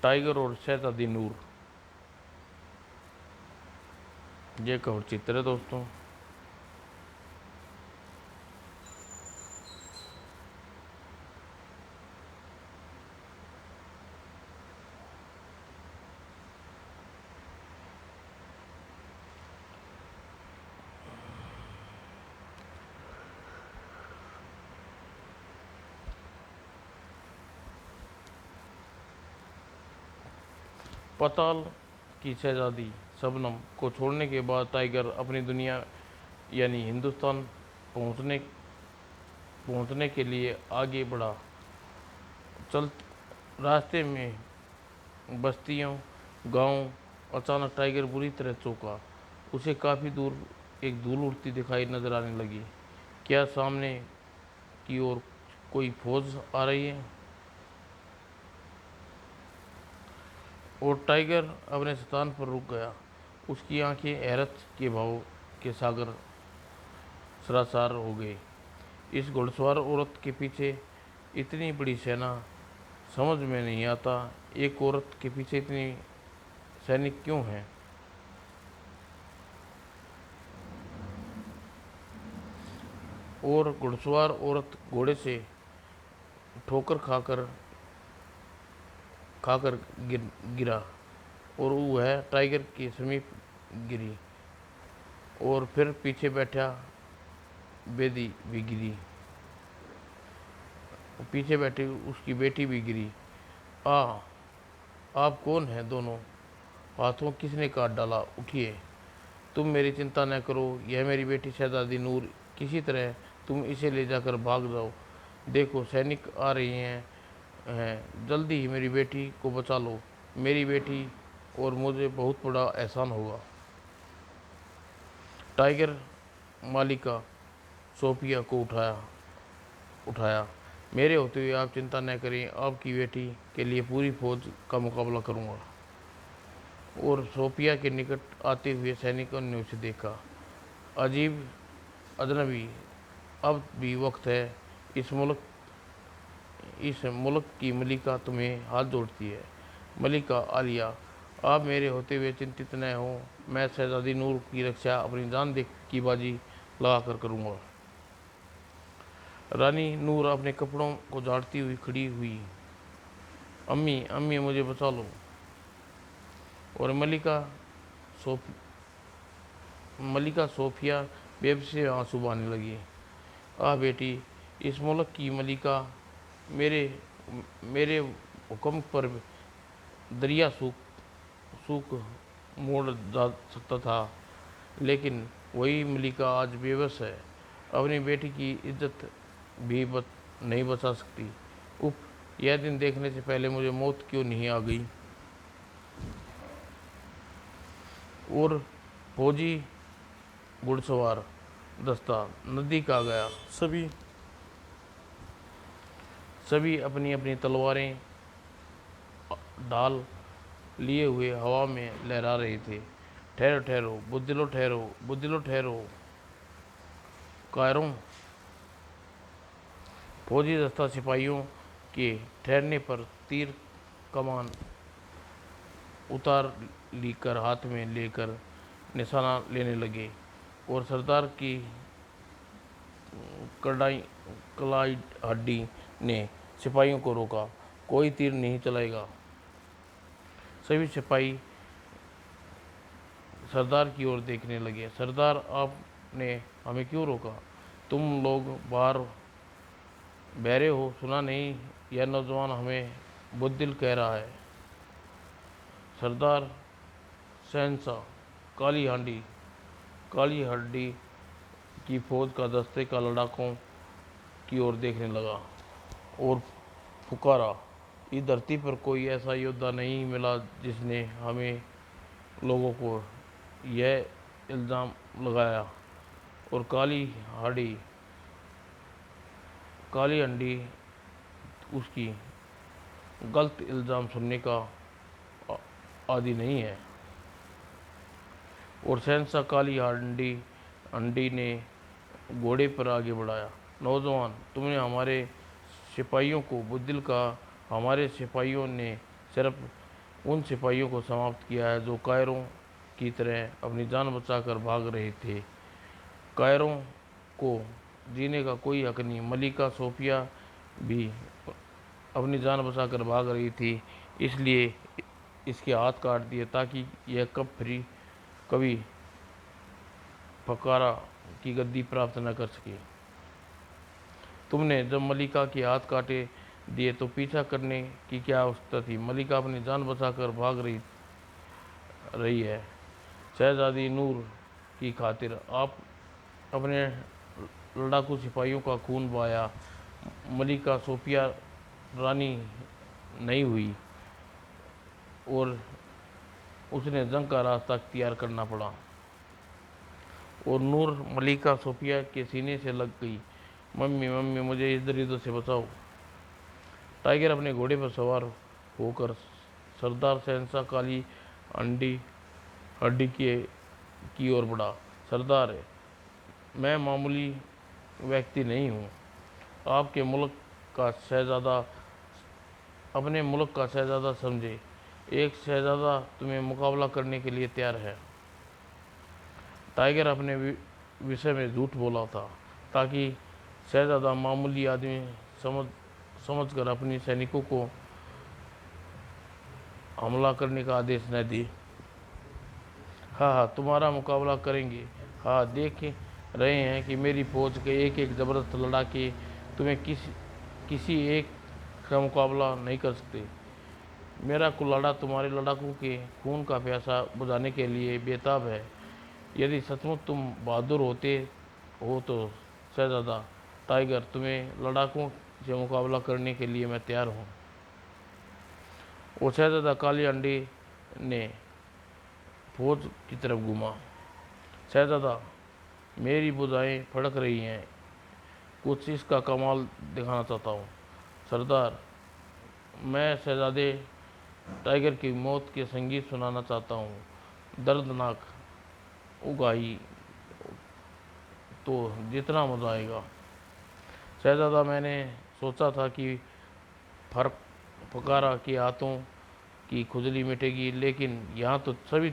Tiger और शहजादी नूर, ये cover चित्र है दोस्तों। पाताल की शहजादी शबनम को छोड़ने के बाद टाइगर अपनी दुनिया यानी हिंदुस्तान पहुंचने पहुंचने के लिए आगे बढ़ा। चल रास्ते में बस्तियों, गांव, अचानक टाइगर बुरी तरह चौंका। उसे काफ़ी दूर एक धूल उड़ती दिखाई नजर आने लगी। क्या सामने की ओर कोई फौज आ रही है? और टाइगर अपने स्थान पर रुक गया। उसकी आंखें हैरत के भाव के सागर सरासार हो गई। इस घुड़सवार औरत के पीछे इतनी बड़ी सेना, समझ में नहीं आता। एक औरत के पीछे इतनी सैनिक क्यों हैं? और घुड़सवार औरत घोड़े से ठोकर खाकर खाकर गिरा और वह टाइगर के समीप गिरी। और फिर पीछे बैठा बेदी भी गिरी। पीछे बैठी उसकी बेटी भी गिरी। आ आप कौन हैं दोनों? हाथों किसने काट डाला? उठिए, तुम मेरी चिंता न करो। यह मेरी बेटी शहजादी नूर। किसी तरह तुम इसे ले जाकर भाग जाओ। देखो सैनिक आ रहे हैं, जल्दी ही मेरी बेटी को बचा लो। मेरी बेटी और मुझे बहुत बड़ा एहसान होगा। टाइगर मालिका सोफिया को उठाया। मेरे होते हुए आप चिंता न करें, आपकी बेटी के लिए पूरी फौज का मुकाबला करूंगा। और सोफिया के निकट आते हुए सैनिकों ने उसे देखा। अजीब अजनबी, अब भी वक्त है। इस मुल्क इस मुल्क की मलिका तुम्हें हाथ जोड़ती है। मलिका आलिया, आप मेरे होते हुए चिंतित न हो। मैं शहजादी नूर की रक्षा अपनी जान देख की बाजी लगा कर करूँगा। रानी नूर अपने कपड़ों को झाड़ती हुई खड़ी हुई। अम्मी अम्मी मुझे बचा लो। और मलिका सोफिया बेबसी से आंसू बहाने लगी। आह बेटी, इस मुल्क की मलिका मेरे मेरे हुक्म पर दरिया सूख सूख मोड़ जा सकता था, लेकिन वही मलिका आज बेबस है। अपनी बेटी की इज्जत भी नहीं बचा सकती। उफ, यह दिन देखने से पहले मुझे मौत क्यों नहीं आ गई। और फौजी घुड़सवार दस्ता नदी का गया। सभी सभी अपनी अपनी तलवारें ढाल लिए हुए हवा में लहरा रहे थे। ठहरो ठहरो बुद्धिलो, ठहरो बुद्धिलो, ठहरो कायरों। फौजी दस्ता सिपाहियों के ठहरने पर तीर कमान उतार लीकर हाथ में लेकर निशाना लेने लगे। और सरदार की कड़ाई कलाई हड्डी ने सिपाहियों को रोका। कोई तीर नहीं चलाएगा। सभी सिपाही सरदार की ओर देखने लगे। सरदार, आपने हमें क्यों रोका? तुम लोग बाहर बहरे हो, सुना नहीं? यह नौजवान हमें बुद्धिल कह रहा है। सरदार शहंशाह काली हड्डी की फौज का दस्ते का लड़ाकों की ओर देखने लगा और पुकारा, इस धरती पर कोई ऐसा योद्धा नहीं मिला जिसने हमें लोगों को यह इल्ज़ाम लगाया। और काली हंडी उसकी गलत इल्ज़ाम सुनने का आदि नहीं है। और शहंशाह काली हंडी ने घोड़े पर आगे बढ़ाया। नौजवान, तुमने हमारे सिपाहियों को बुद्धिल कहा। हमारे सिपाहियों ने सिर्फ उन सिपाहियों को समाप्त किया है जो कायरों की तरह अपनी जान बचाकर भाग रहे थे। कायरों को जीने का कोई हक नहीं। मलिका सोफिया भी अपनी जान बचाकर भाग रही थी, इसलिए इसके हाथ काट दिए ताकि यह कभी फकारा की गद्दी प्राप्त न कर सके। तुमने जब मलिका के हाथ काटे दिए तो पीछा करने की क्या आवश्यकता थी? मलिका अपनी जान बचाकर भाग रही है। शहजादी नूर की खातिर आप अपने लड़ाकू सिपाहियों का खून बहाया। मलिका सोफिया रानी नहीं हुई और उसने जंग का रास्ता अख्तियार करना पड़ा और नूर मलिका सोफिया के सीने से लग गई। मम्मी मम्मी, मुझे इधर इधर से बचाओ। टाइगर अपने घोड़े पर सवार होकर सरदार शहंशाह काली अंडी हड्डी की ओर बढ़ा। सरदार, मैं मामूली व्यक्ति नहीं हूँ। आपके मुल्क का शहजादा अपने मुल्क का शहजादा समझे। एक शहजादा तुम्हें मुकाबला करने के लिए तैयार है। टाइगर अपने विषय में झूठ बोला था ताकि शहजादा मामूली आदमी समझकर अपनी सैनिकों को हमला करने का आदेश न दे। हाँ हाँ, तुम्हारा मुकाबला करेंगे। हाँ, देख रहे हैं कि मेरी फौज के एक एक जबरदस्त लड़ाके तुम्हें किसी एक का मुकाबला नहीं कर सकते। मेरा कुल्हाड़ा तुम्हारे लड़ाकों के खून का प्यासा बुझाने के लिए बेताब है। यदि सचमुच तुम बहादुर होते हो तो शहजादा टाइगर, तुम्हें लड़ाकों से मुकाबला करने के लिए मैं तैयार हूँ। और शहजादा काली अंडे ने फौज की तरफ घूमा। शहजादा, मेरी भुजाएं फड़क रही हैं, कुछ इसका कमाल दिखाना चाहता हूँ। सरदार, मैं शहजादे टाइगर की मौत के संगीत सुनाना चाहता हूँ। दर्दनाक उगाही तो जितना मज़ा आएगा। शहजादा, मैंने सोचा था कि फकारा के हाथों की खुजली मिटेगी, लेकिन यहाँ तो सभी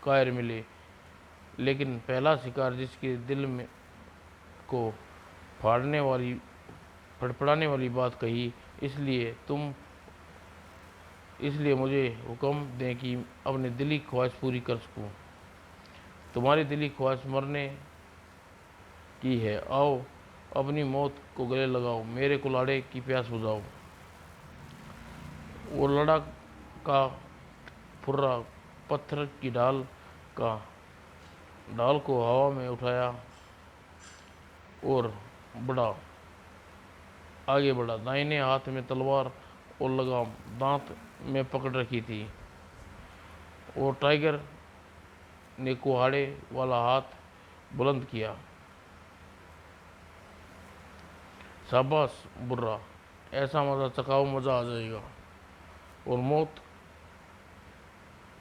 कायर मिले। लेकिन पहला शिकार जिसके दिल में को फड़फड़ाने वाली बात कही, इसलिए मुझे हुक्म दें कि अपनी दिली ख्वाहिश पूरी कर सकूं। तुम्हारी दिली ख्वाहिश मरने की है। आओ, अपनी मौत को गले लगाओ, मेरे कुल्हाड़े की प्यास बुझाओ। वो लड़ा का फुर्रा पत्थर की ढाल को हवा में उठाया और आगे बढ़ा। दाहिने हाथ में तलवार और लगाम दांत में पकड़ रखी थी और टाइगर ने कुहाड़े वाला हाथ बुलंद किया। शाबाश बुर्रा, ऐसा मज़ा चखाओ, मज़ा आ जाएगा। और मौत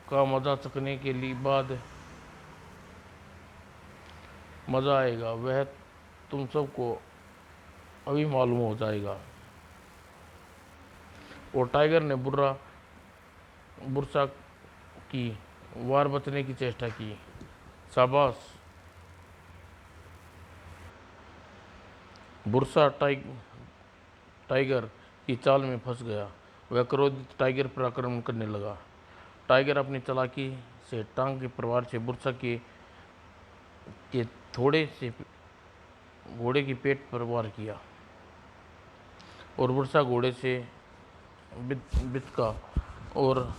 का मज़ा चखने के लिए बाद मज़ा आएगा, वह तुम सबको अभी मालूम हो जाएगा। और टाइगर ने बुरसा की वार बचने की चेष्टा की। शाबाश। बुरसा टाइगर की चाल में फंस गया। वह क्रोधित टाइगर पर आक्रमण करने लगा। टाइगर अपनी चालाकी से टांग के प्रहार से बुरसा के थोड़े से घोड़े की पेट पर वार किया और बुरसा घोड़े से बिचका और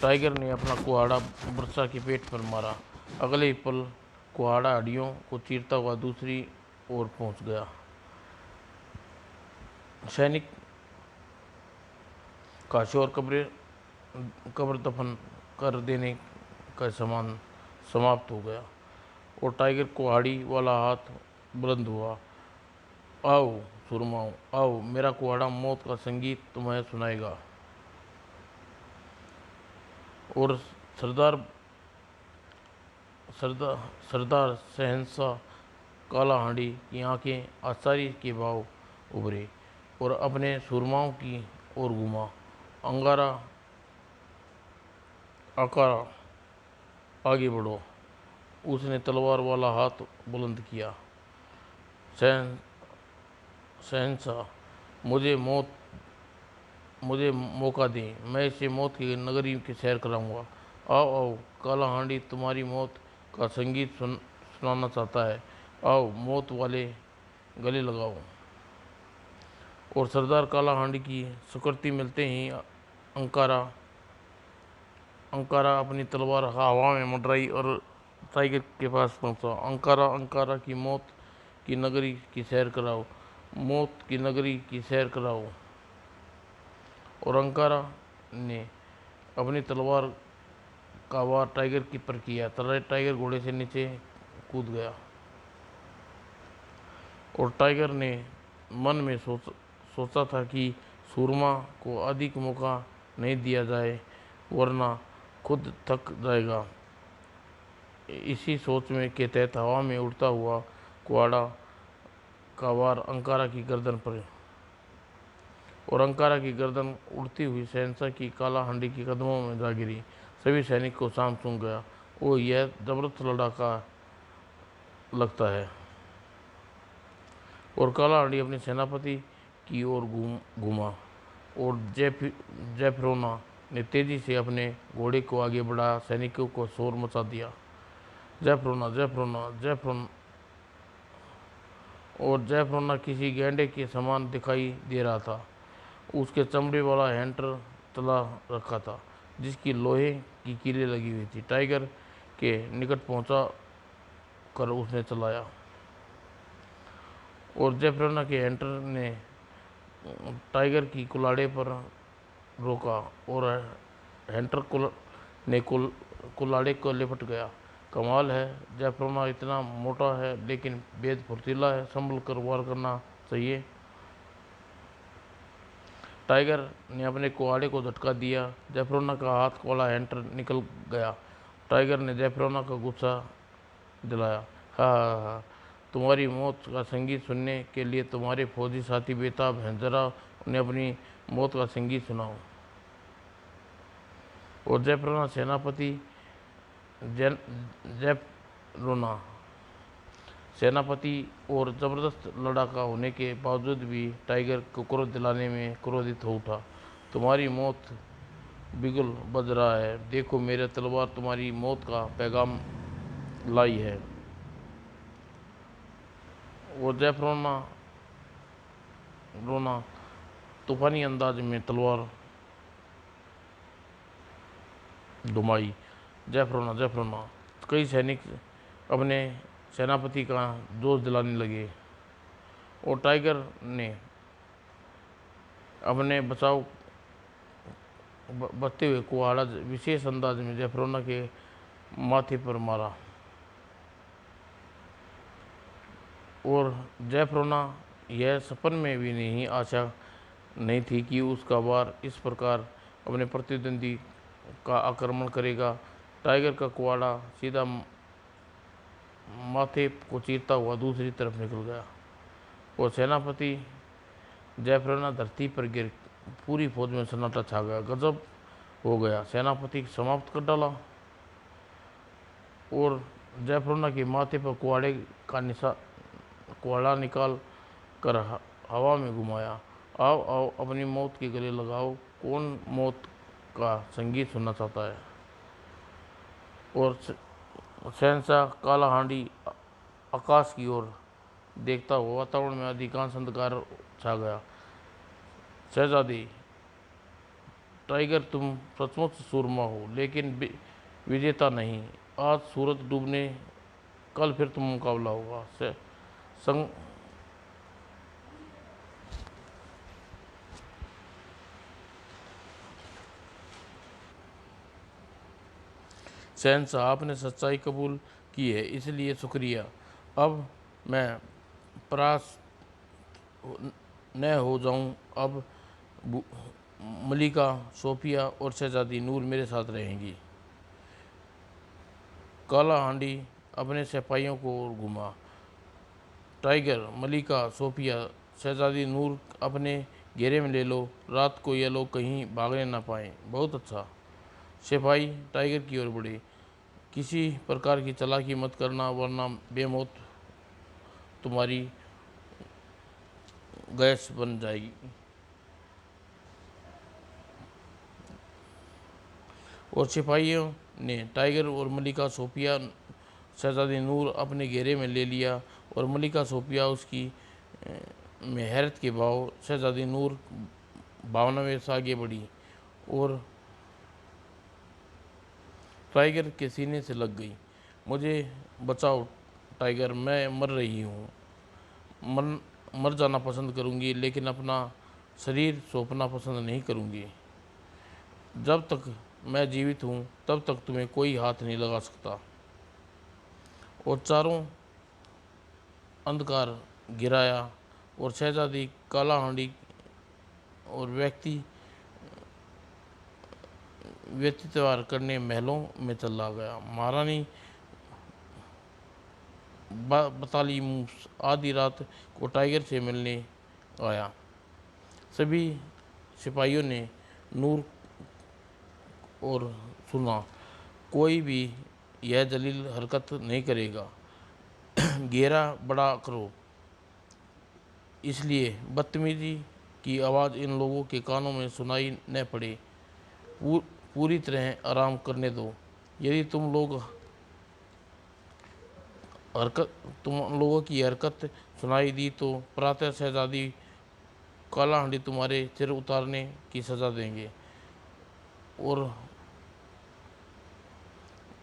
टाइगर ने अपना कुहाड़ा बुरसा के पेट पर मारा। अगले ही पल कुहाड़ा हड्डियों को चीरता हुआ दूसरी ओर पहुंच गया। सैनिक का शोर कब्र दफन कर देने का समान समाप्त हो गया और टाइगर कुहाड़ी वाला हाथ बुलंद हुआ। आओ सुरमाओ, आओ, मेरा कुहाड़ा मौत का संगीत तुम्हें सुनाएगा। और सरदार शहंशाह काला हांडी की आंखें आश्चर्य के भाव उभरे और अपने सुरमाओं की ओर घूमा। अंगारा आकारा आगे बढ़ो। उसने तलवार वाला हाथ बुलंद किया। सहन शहंशाह, मुझे मौका दें, मैं इसे मौत की नगरी की सैर कराऊंगा। आओ आओ, काला हांडी तुम्हारी मौत का संगीत सुनाना चाहता है। आओ, मौत वाले गले लगाओ। और सरदार काला हांडी की सुकृति मिलते ही अंकारा अंकारा अपनी तलवार हवा में मंडराई और टाइगर के पास पहुंचा। अंकारा अंकारा की मौत की नगरी की सैर कराओ, मौत की नगरी की सैर कराओ। और अंकारा ने अपनी तलवार का वार टाइगर की पर किया। टाइगर घोड़े से नीचे कूद गया। और टाइगर ने मन में सोचा था कि सूरमा को अधिक मौका नहीं दिया जाए, वरना खुद थक जाएगा। इसी सोच में के तहत हवा में उड़ता हुआ कुआड़ा का वार अंकारा की गर्दन पर, और अंकारा की गर्दन उड़ती हुई शहंशाह की काला हांडी के कदमों में जा गिरी। सभी सैनिक को शाम सूंघ गया। ओ, यह जबरदस्त लड़ाका लगता है। और काला हांडी अपने सेनापति की ओर घूमा और जयफरोना ने तेजी से अपने घोड़े को आगे बढ़ा सैनिकों को शोर मचा दिया। जयफरोना जयफरोना जयफरोना। और जयफरोना किसी गैंडे के समान दिखाई दे रहा था। उसके चमड़े वाला हैंटर चला रखा था, जिसकी लोहे की कीलें लगी हुई थी। टाइगर के निकट पहुंचा कर उसने चलाया। और जयफरोना के हैंटर ने टाइगर की कुल्हाड़े पर रोका और हैंटर कुल्हाड़े को लिपट गया। कमाल है, जयफरोना इतना मोटा है लेकिन बेहद फुर्तीला है, संभल कर वार करना चाहिए। टाइगर ने अपने कुल्हाड़े को झटका दिया। जयफरोना का हाथ वाला हैंटर निकल गया। टाइगर ने जयफरोना का गुस्सा दिलाया। हा हा हा, तुम्हारी मौत का संगीत सुनने के लिए तुम्हारे फौजी साथी बेताब हैं, जरा उन्हें अपनी मौत का संगीत सुनाओ। और जयफरोना सेनापति और जबरदस्त लड़ाका होने के बावजूद भी टाइगर को क्रोध दिलाने में क्रोधित हो उठा। तुम्हारी मौत बिगुल बज रहा है, देखो मेरे तलवार तुम्हारी मौत का पैगाम लाई है। वो जयफरोना तूफानी अंदाज में तलवार घुमाई। जयफरोना जयफरोना। कई सैनिक अपने सेनापति का जोश दिलाने लगे और टाइगर ने अपने बचते हुए कुहाड़ा विशेष अंदाज में जयफरोना के माथे पर मारा। और जयफरोना यह सपन में भी नहीं आशा नहीं थी कि उसका वार इस प्रकार अपने प्रतिद्वंदी का आक्रमण करेगा। टाइगर का कुआड़ा सीधा माथे को चीरता हुआ दूसरी तरफ निकल गया और सेनापति जयफरोना धरती पर गिर। पूरी फौज में सन्नाटा छा गया। गजब हो गया, सेनापति समाप्त कर डाला। और जयफरोना के माथे पर कुआड़ा निकाल कर हवा में घुमाया। आओ आओ, अपनी मौत के गले लगाओ, कौन मौत का संगीत सुनना चाहता है। और शहंशाह काला हांडी आकाश की ओर देखता हुआ वातावरण में अधिकांश अंधकार छा गया। शहजादी टाइगर, तुम सचमुच सूरमा हो लेकिन विजेता नहीं। आज सूरज डूबने, कल फिर तुम मुकाबला होगा। संग शहंशाह, आपने सच्चाई कबूल की है, इसलिए शुक्रिया। अब मैं परास्त न हो जाऊं। अब मलिका सोफिया और शहजादी नूर मेरे साथ रहेंगी। काला हांडी अपने सिपाहियों को ओर घूमा। टाइगर, मलिका, सोफिया, शहजादी नूर अपने घेरे में ले लो, रात को ये लोग कहीं भागने ना पाएं। बहुत अच्छा। सिपाही टाइगर की ओर बढ़े। किसी प्रकार की चालाकी मत करना, वरना बेमौत तुम्हारी गैस बन जाएगी। और सिपाहियों ने टाइगर और मलिका सोफिया शहजादी नूर अपने घेरे में ले लिया, और मलिका सोफिया उसकी में हैरत के भाव शहजादी नूर भावना में से आगे बढ़ी और टाइगर के सीने से लग गई। मुझे बचाओ टाइगर, मैं मर रही हूँ। मर जाना पसंद करूँगी, लेकिन अपना शरीर सौंपना पसंद नहीं करूँगी। जब तक मैं जीवित हूँ तब तक तुम्हें कोई हाथ नहीं लगा सकता। और चारों अंधकार गिराया और शहजादी काला हांडी और व्यतीतवार करने महलों में चला गया। महारानी बताली मूस आधी रात को टाइगर से मिलने आया। सभी सिपाहियों ने नूर और सुना, कोई भी यह जलील हरकत नहीं करेगा। घेरा बड़ा करो। इसलिए बदतमीजी की आवाज़ इन लोगों के कानों में सुनाई न पड़े। पूरी तरह आराम करने दो। यदि तुम लोगों की हरकत सुनाई दी तो प्रातः शहजादी काला हांडी तुम्हारे सिर उतारने की सज़ा देंगे। और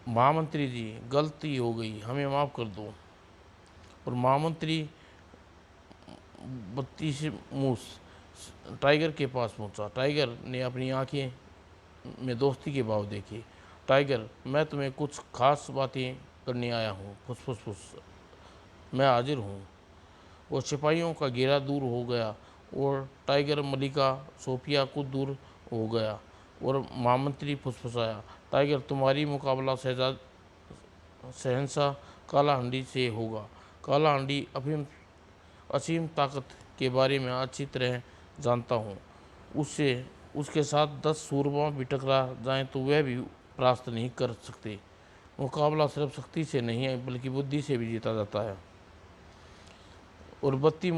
महामंत्री जी, गलती हो गई, हमें माफ़ कर दो। और महामंत्री 32 मूस टाइगर के पास पहुंचा। टाइगर ने अपनी आंखें में दोस्ती के भाव देखे। टाइगर, मैं तुम्हें कुछ खास बातें करने आया हूँ। फुस फुस फुस, मैं हाजिर हूँ। और सिपाहियों का घेरा दूर हो गया और टाइगर मलिका सोफिया कुछ दूर हो गया और महामंत्री फुसफुसाया, टाइगर, तुम्हारी मुकाबला शहंशाह काला हांडी से होगा। काला हांडी असीम ताकत के बारे में अच्छी तरह जानता हूँ। उसके साथ 10 सूरमा भी टकरा जाएं तो वह भी परास्त नहीं कर सकते। मुकाबला सिर्फ शक्ति से नहीं है, बल्कि बुद्धि से भी जीता जाता है। और 32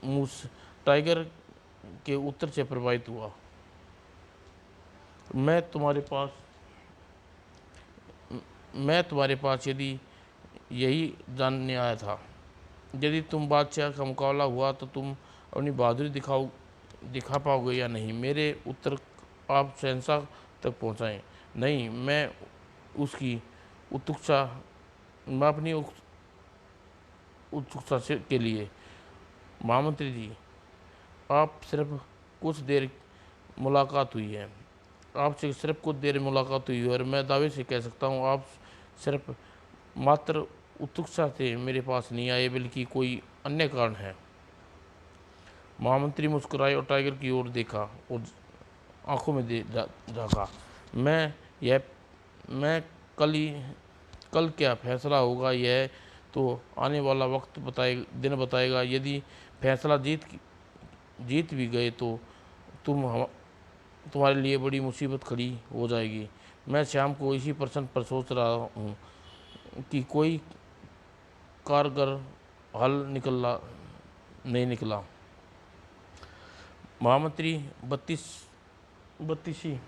मूस टाइगर के उत्तर से प्रभावित हुआ। मैं तुम्हारे पास यदि यही जानने आया था। यदि तुम बादशाह का मुकाबला हुआ तो तुम अपनी बहादुरी दिखा पाओगे या नहीं। मेरे उत्तर आप शहंशाह तक पहुंचाएं। नहीं, मैं अपनी उत्सुकता के लिए। महामंत्री जी, आप सिर्फ कुछ देर मुलाकात हुई है। आपसे सिर्फ कुछ देर मुलाकात हुई है और मैं दावे से कह सकता हूँ आप सिर्फ मात्र उत्सुकता से मेरे पास नहीं आए, बल्कि कोई अन्य कारण है। महामंत्री मुस्कुराए और टाइगर की ओर देखा और आंखों में झाँका। मैं कल क्या फैसला होगा यह तो आने वाला दिन बताएगा। यदि फैसला जीत भी गए तो तुम्हारे लिए बड़ी मुसीबत खड़ी हो जाएगी। मैं शाम को इसी प्रश्न पर सोच रहा हूँ कि कोई कारगर हल नहीं निकला। महामंत्री बत्तीसी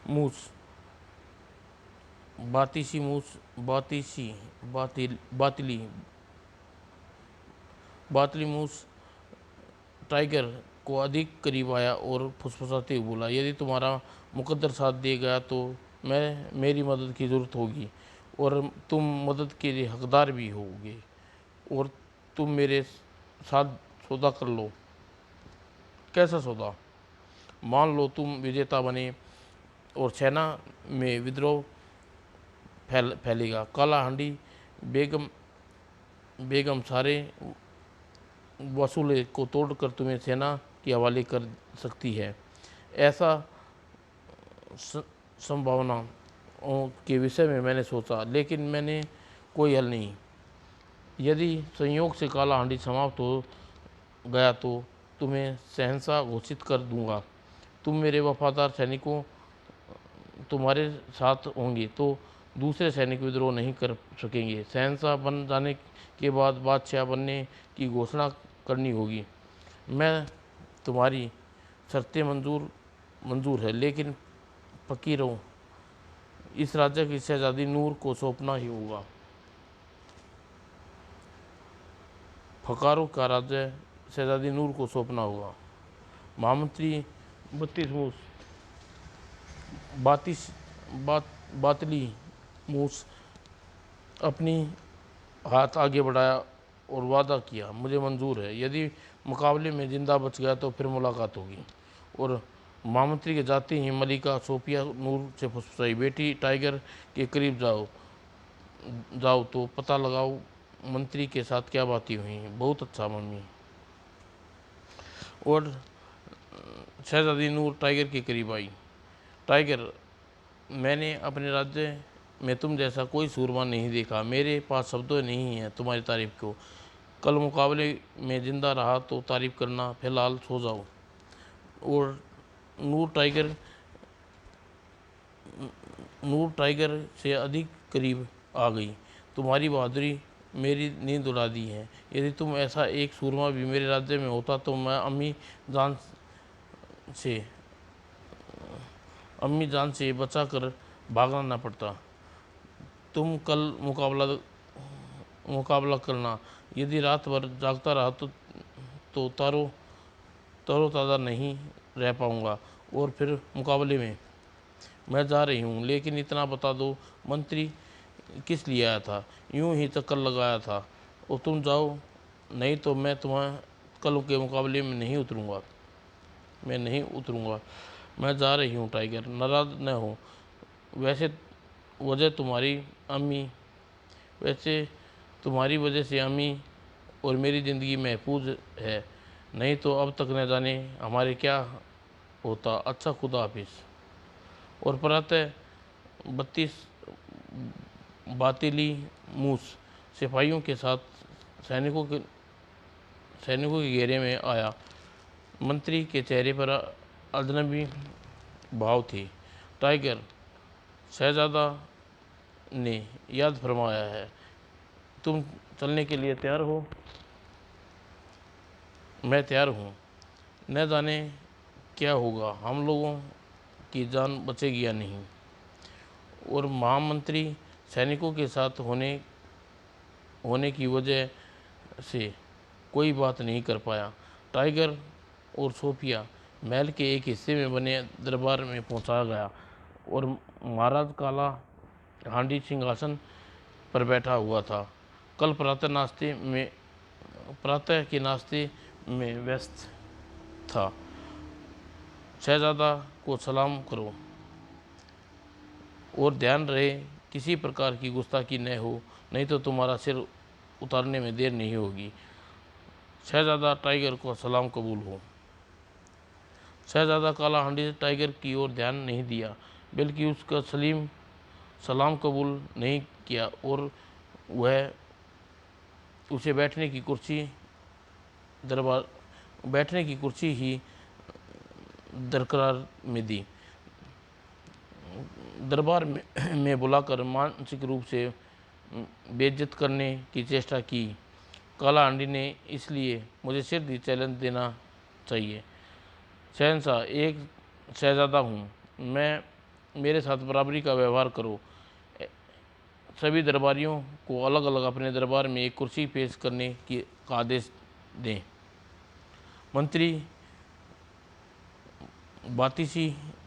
मूस बातिसी मूस बातिसी बातिली बातली मूस टाइगर को अधिक करीब आया और फुसफुसाते हुए बोला, यदि तुम्हारा मुकद्दर साथ दे गया तो मेरी मदद की ज़रूरत होगी और तुम मदद के लिए हकदार भी होगे। और तुम मेरे साथ सौदा कर लो। कैसा सौदा? मान लो तुम विजेता बने और सेना में विद्रोह फैलेगा। काला हांडी बेगम सारे वसूले को तोड़कर तुम्हें सेना के हवाले कर सकती है। ऐसा संभावनाओं के विषय में मैंने सोचा, लेकिन मैंने कोई हल नहीं यदि संयोग से काला हांडी समाप्त हो गया तो तुम्हें शहंशाह घोषित कर दूंगा। तुम मेरे वफादार सैनिकों तुम्हारे साथ होंगे तो दूसरे सैनिक विद्रोह नहीं कर सकेंगे। शहंशाह बन जाने के बाद बादशाह बनने की घोषणा करनी होगी। मैं तुम्हारी शर्तें मंजूर है, लेकिन पक्की रहो, इस राज्य की शहजादी नूर को सौंपना ही होगा। फकारों का राज्य शहजादी नूर को सौंपना होगा। महामंत्री 32 मूस बातिस बात बातली मूस अपनी हाथ आगे बढ़ाया और वादा किया, मुझे मंजूर है। यदि मुकाबले में जिंदा बच गया तो फिर मुलाकात होगी। और महामंत्री के जाते ही मलिका सोफिया नूर से फुसफुसाई, बेटी टाइगर के करीब जाओ तो पता लगाओ मंत्री के साथ क्या बातें हुई। बहुत अच्छा मम्मी। और शहजादी नूर टाइगर के करीब आई। टाइगर, मैंने अपने राज्य में तुम जैसा कोई सूरमा नहीं देखा। मेरे पास शब्द नहीं है तुम्हारी तारीफ को। कल मुकाबले में जिंदा रहा तो तारीफ करना, फिलहाल सो जाओ। और नूर टाइगर से अधिक करीब आ गई। तुम्हारी बहादुरी मेरी नींद उड़ा दी है। यदि तुम ऐसा एक सूरमा भी मेरे राज्य में होता तो मैं अम्मी जान से बचा कर भागना न पड़ता। तुम कल मुकाबला करना। यदि रात भर जागता रहा तो तरोताज़ा नहीं रह पाऊंगा। और फिर मुकाबले में मैं जा रही हूँ, लेकिन इतना बता दो मंत्री किस लिए आया था? यूं ही चक्कर लगाया था। और तुम जाओ, नहीं तो मैं तुम्हें कल के मुकाबले में नहीं उतरूंगा। मैं जा रही हूँ टाइगर, नाराज न हो। वैसे तुम्हारी वजह से अम्मी और मेरी ज़िंदगी महफूज है, नहीं तो अब तक न जाने हमारे क्या होता। अच्छा, खुदा हाफिज। और प्रातः 32 बातिली मूस सिपाहियों के साथ सैनिकों के घेरे में आया। मंत्री के चेहरे पर अजनबी भाव थे। टाइगर, शहजादा ने याद फरमाया है, तुम चलने के लिए तैयार हो? मैं तैयार हूँ। न जाने क्या होगा, हम लोगों की जान बचेगी या नहीं। और महामंत्री सैनिकों के साथ होने की वजह से कोई बात नहीं कर पाया। टाइगर और सोफिया महल के एक हिस्से में बने दरबार में पहुंचा गया और महाराज काला हांडी सिंहासन पर बैठा हुआ था। कल प्रातः के नाश्ते में व्यस्त था। शहजादा को सलाम करो और ध्यान रहे किसी प्रकार की गुस्ताखी न हो, नहीं तो तुम्हारा सिर उतारने में देर नहीं होगी। शहजादा टाइगर को सलाम कबूल हो। शहजादा काला हांडी टाइगर की ओर ध्यान नहीं दिया, बल्कि उसका सलाम कबूल नहीं किया और वह उसे बैठने की कुर्सी ही दरकार में दी। दरबार में बुलाकर मानसिक रूप से बेइज्जत करने की चेष्टा की। काला हांडी ने इसलिए मुझे सीधी चैलेंज देना चाहिए। शहंशाह, एक शहजादा हूँ मैं, मेरे साथ बराबरी का व्यवहार करो। सभी दरबारियों को अलग अलग अपने दरबार में एक कुर्सी पेश करने का आदेश दें। मंत्री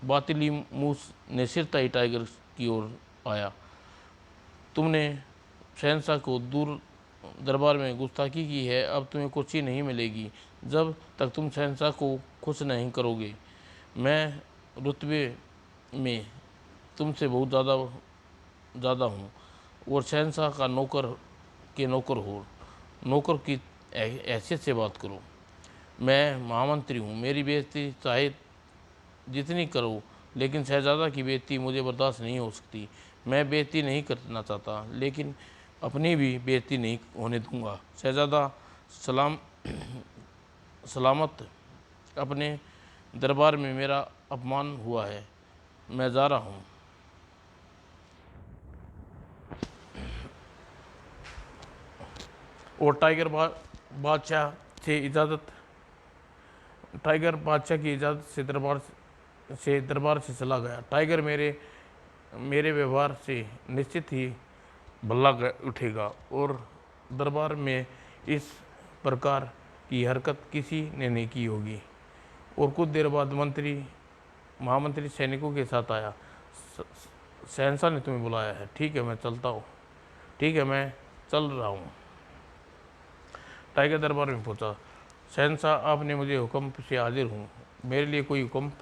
बातिली मूस ने सिर ताई टाइगर की ओर आया। तुमने शहंशाह को दूर दरबार में गुस्ताखी की है, अब तुम्हें कुर्सी नहीं मिलेगी जब तक तुम शहंशाह को खुश नहीं करोगे। मैं रुतबे में तुमसे बहुत ज़्यादा हूँ और शहंशाह का नौकर हो। नौकर की हैसियत से बात करो। मैं महामंत्री हूँ, मेरी बेइज्जती चाहे जितनी करो, लेकिन शहजादा की बेइज्जती मुझे बर्दाश्त नहीं हो सकती। मैं बेइज्जती नहीं करना चाहता, लेकिन अपनी भी बेइज्जती नहीं होने दूंगा। शहजादा सलाम सलामत, अपने दरबार में मेरा अपमान हुआ है, मैं जा रहा हूँ। और बादशाह से इजाज़त टाइगर बादशाह की इजाज़त से दरबार से चला गया। टाइगर मेरे व्यवहार से निश्चित ही भल्ला उठेगा और दरबार में इस प्रकार की हरकत किसी ने नहीं की होगी। और कुछ देर बाद महामंत्री सैनिकों के साथ आया। शहंशाह ने तुम्हें बुलाया है। ठीक है, मैं चलता हूँ। ठीक है, मैं चल रहा हूँ। टाइगर दरबार में पहुंचा। शहंशाह, आपने मुझे हुक्म से हाजिर हूँ। मेरे लिए कोई हुक्म?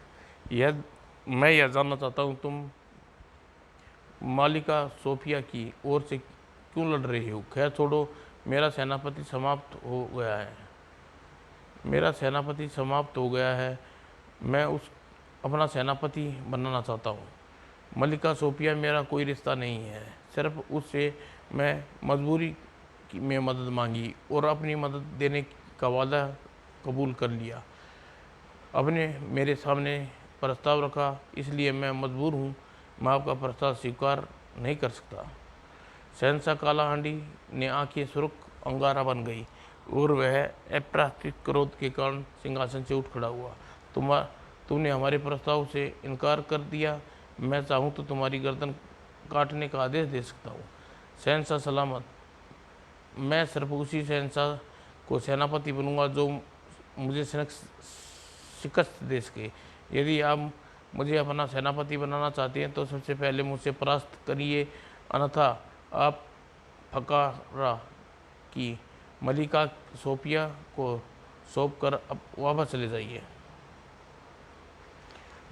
मैं यह जानना चाहता हूँ, तुम मालिका सोफिया की ओर से क्यों लड़ रही हो? खैर छोड़ो, मेरा सेनापति समाप्त हो गया है। मैं अपना सेनापति बनाना चाहता हूँ। मलिका सोफिया मेरा कोई रिश्ता नहीं है, सिर्फ उससे मैं मजबूरी में मदद मांगी और अपनी मदद देने का वादा कबूल कर लिया। आपने मेरे सामने प्रस्ताव रखा, इसलिए मैं मजबूर हूँ। मैं आपका प्रस्ताव स्वीकार नहीं कर सकता। शहंशाह काला हांडी ने आंखें सुर्ख अंगारा बन गई और वह अप्राकृत क्रोध के कारण सिंहासन से उठ खड़ा हुआ। तुमने हमारे प्रस्ताव से इनकार कर दिया। मैं चाहूँ तो तुम्हारी गर्दन काटने का आदेश दे सकता हूँ। शहंशाह सलामत, मैं सिर्फ उसी शहंशाह को सेनापति बनूंगा जो मुझे शिकस्त दे सके। यदि आप मुझे अपना सेनापति बनाना चाहते हैं तो सबसे पहले मुझसे परास्त करिए, अन्यथा आप फकारा की मलिका सोफिया को सौंप कर अब वापस चले जाइए।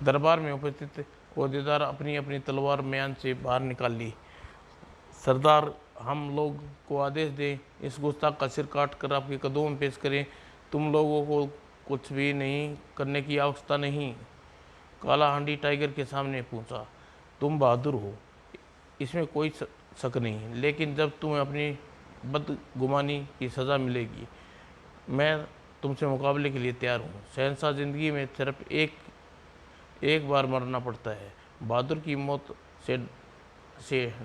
दरबार में उपस्थित ओहदेदार अपनी अपनी तलवार म्यान से बाहर निकाल ली। सरदार, हम लोग को आदेश दें, इस गुस्ताख का सिर काट कर आपके कदमों में पेश करें। तुम लोगों को कुछ भी नहीं करने की आवश्यकता नहीं। काला हांडी टाइगर के सामने पूछा। तुम बहादुर हो, इसमें कोई शक नहीं, लेकिन जब तुम्हें अपनी बदगुमानी की सज़ा मिलेगी, मैं तुमसे मुकाबले के लिए तैयार हूँ। शहंशाह, ज़िंदगी में सिर्फ एक बार मरना पड़ता है। बहादुर की मौत से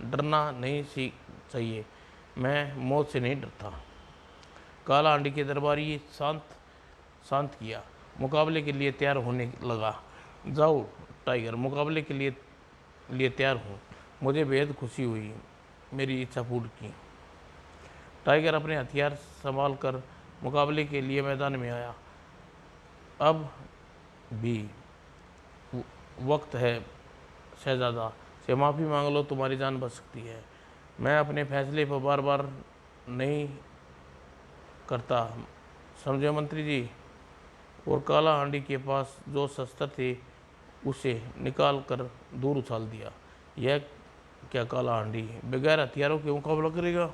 डरना नहीं चाहिए। मैं मौत से नहीं डरता। काला हांडी के दरबारी शांत किया, मुकाबले के लिए तैयार होने लगा। जाओ टाइगर, मुकाबले के लिए तैयार हूँ। मुझे बेहद खुशी हुई मेरी इच्छा पूर्ण की। टाइगर अपने हथियार संभाल कर मुकाबले के लिए मैदान में आया। अब भी वक्त है शहजादा, से माफ़ी मांग लो, तुम्हारी जान बच सकती है। मैं अपने फैसले पर बार बार नहीं करता, समझे मंत्री जी। और काला हांडी के पास जो शस्त्र थे उसे निकाल कर दूर उछाल दिया। यह क्या काला हांडी बगैर हथियारों के मुकाबला करेगा?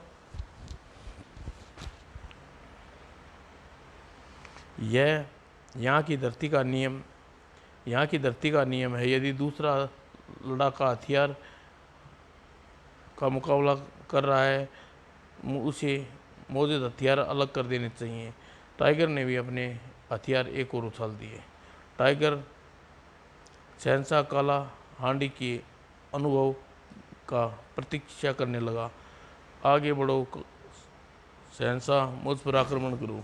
यह यहाँ की धरती का नियम है। यदि दूसरा लड़ाका हथियार का मुकाबला कर रहा है, उसे मौजूद हथियार अलग कर देने चाहिए। टाइगर ने भी अपने हथियार एक और उछाल दिए। टाइगर शहंशाह काला हांडी के अनुभव का प्रतीक्षा करने लगा। आगे बढ़ो शहंशाह, मुझ पर आक्रमण करो।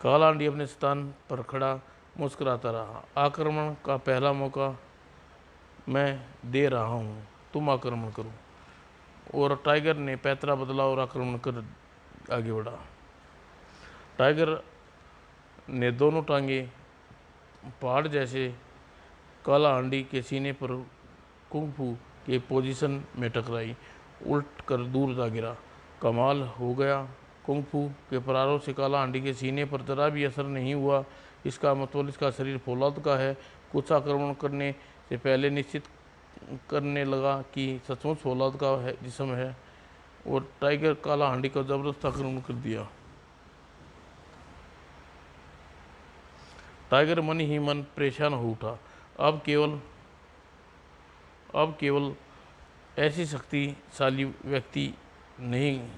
काला हांडी अपने स्थान पर खड़ा मुस्कुराता रहा। आक्रमण का पहला मौका मैं दे रहा हूँ, तुम आक्रमण करो। और टाइगर ने पैतरा बदला और आक्रमण कर आगे बढ़ा। टाइगर ने दोनों टांगे पहाड़ जैसे काला हांडी के सीने पर कुंग फू के पोजीशन में टकराई, उल्ट कर दूर जा गिरा। कमाल हो गया, कुंग फू के प्रहारों से काला हांडी के सीने पर जरा भी असर नहीं हुआ। इसका मतलब इसका शरीर फौलाद का है। कुछ आक्रमण करने से पहले निश्चित करने लगा कि सचमुच फौलाद का जिस्म है। और टाइगर काला हांडी का जबरदस्त आक्रमण कर दिया। टाइगर मन ही मन परेशान हो उठा। अब केवल ऐसी शक्तिशाली व्यक्ति नहीं,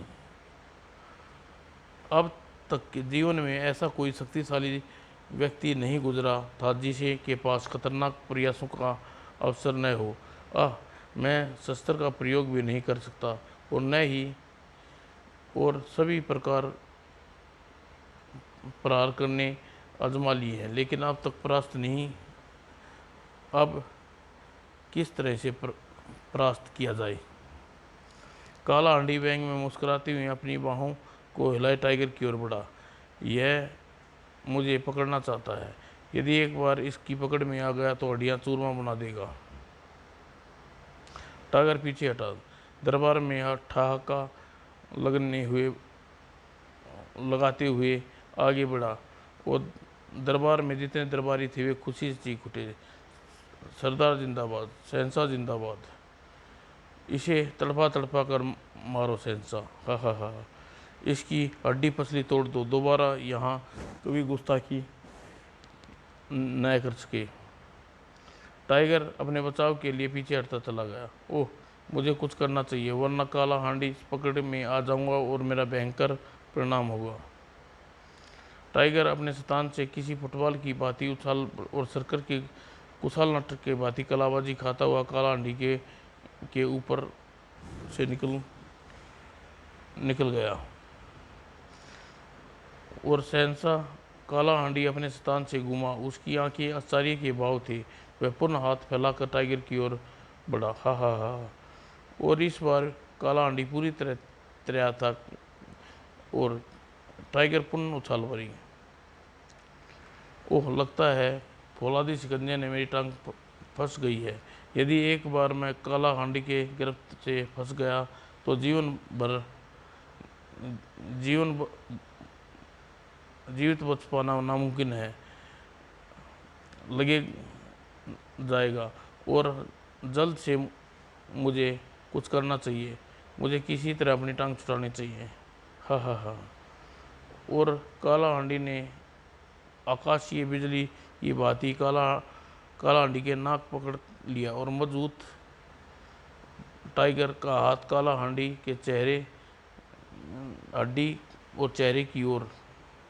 अब तक के जीवन में ऐसा कोई शक्तिशाली व्यक्ति नहीं गुजरा था जिसे के पास खतरनाक प्रयासों का अवसर न हो। मैं शस्त्र का प्रयोग भी नहीं कर सकता और न ही और सभी प्रकार प्रहार करने आजमा लिए हैं, लेकिन अब तक परास्त नहीं। अब किस तरह से परास्त किया जाए? काला हांडी बैंग में मुस्कुराते हुए अपनी बाहों को हिलाए टाइगर की ओर बढ़ा। यह मुझे पकड़ना चाहता है। यदि एक बार इसकी पकड़ में आ गया तो हड्डियां चूरमा बना देगा। टाइगर पीछे हटा, दरबार में ठहाका लगाते हुए आगे बढ़ा और दरबार में जितने दरबारी थे वे खुशी से चीख उठे, सरदार जिंदाबाद, शहंशाह जिंदाबाद, इसे तड़पा तड़पा कर मारो शहंशाह, हा हा हा, इसकी हड्डी पसली तोड़ दो, दोबारा यहाँ कभी गुस्ताखी न कर सके। टाइगर अपने बचाव के लिए पीछे हटता चला गया। ओह, मुझे कुछ करना चाहिए, वरना काला हांडी पकड़ में आ जाऊंगा और मेरा भयंकर परिणाम होगा। टाइगर अपने स्थान से किसी फुटबॉल की भांति उछाल और सर्कस के कुशाल नाटक के भांति कलाबाजी खाता हुआ काला हांडी के ऊपर से निकल गया और शहंशाह काला हांडी अपने स्थान से घूमा। उसकी आंखें आश्चर्य के भाव थे। वह पुनः हाथ फैलाकर टाइगर की ओर बढ़ा, हा हा हा, और इस बार काला हांडी पूरी तरह तैयार था और टाइगर पुनः उछाल भरी। ओह, लगता है फौलादी शिकंजे ने मेरी टांग फंस गई है। यदि एक बार मैं काला हांडी के गिरफ्त से फंस गया तो जीवित बच पाना नामुमकिन है लगे जाएगा और जल्द से मुझे कुछ करना चाहिए। मुझे किसी तरह अपनी टांग छुड़ानी चाहिए, हा हा हा। और काला हांडी ने आकाशीय बिजली की भांति काला हांडी के नाक पकड़ लिया और मजबूत टाइगर का हाथ काला हांडी के चेहरे, हड्डी और चेहरे की ओर